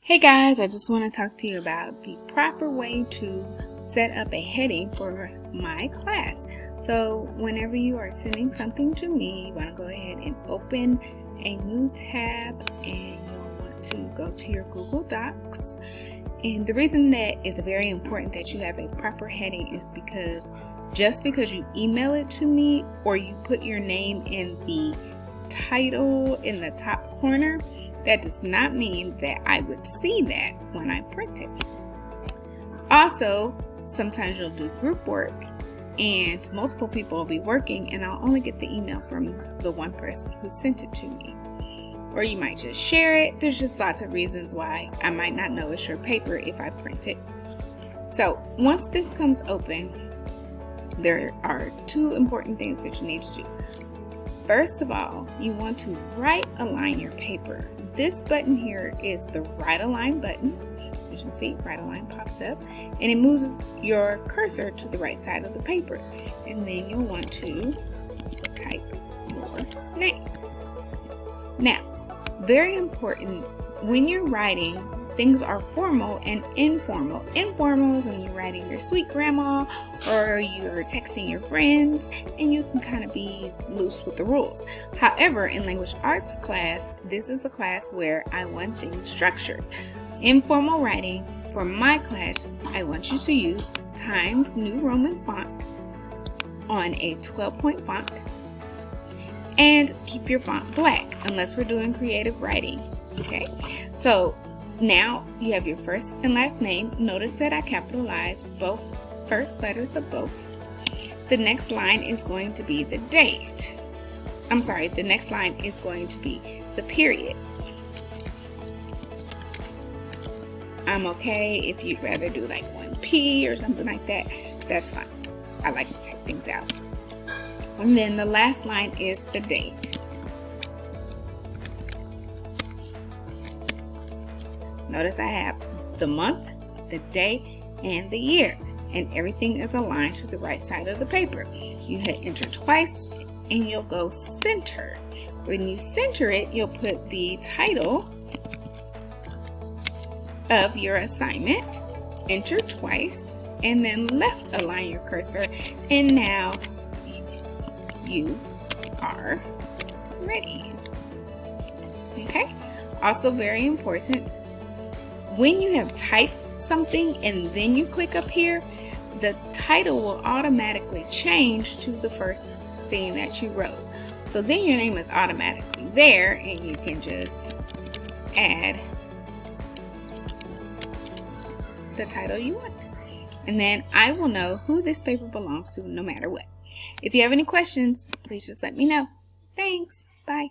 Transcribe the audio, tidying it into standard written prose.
Hey guys, I just want to talk to you about the proper way to set up a heading for my class. So whenever you are sending something to me, you want to go ahead and open a new tab and you'll want to go to your Google Docs. And the reason that it's very important that you have a proper heading is because just because you email it to me or you put your name in the title in the top corner, that does not mean that I would see that when I print it. Also, sometimes you'll do group work and multiple people will be working and I'll only get the email from the one person who sent it to me. Or you might just share it. There's just lots of reasons why I might not know it's your paper if I print it. So once this comes open, there are two important things that you need to do. First of all, you want to right align your paper. This button here is the right align button. As you can see, right align pops up and it moves your cursor to the right side of the paper. And then you'll want to type your name. Now, very important, when you're writing, things are formal and informal. Informal is when you're writing your sweet grandma or you're texting your friends and you can kind of be loose with the rules. However, in language arts class, this is a class where I want things structured. Informal writing, for my class, I want you to use Times New Roman font on a 12-point font and keep your font black unless we're doing creative writing. Okay, so now you have your first and last name. Notice that I capitalized both first letters of both. The next line is going to be the date. The next line is going to be the period. I'm okay if you'd rather do like 1P or something like that. That's fine. I like to type things out. And then the last line is the date. Notice I have the month, the day, and the year, and everything is aligned to the right side of the paper. You hit enter twice and you'll go center. When you center it, you'll put the title of your assignment, enter twice, and then left align your cursor, and now you are ready. Okay? Also very important, when you have typed something and then you click up here, the title will automatically change to the first thing that you wrote. So then your name is automatically there and you can just add the title you want. And then I will know who this paper belongs to no matter what. If you have any questions, please just let me know. Thanks. Bye.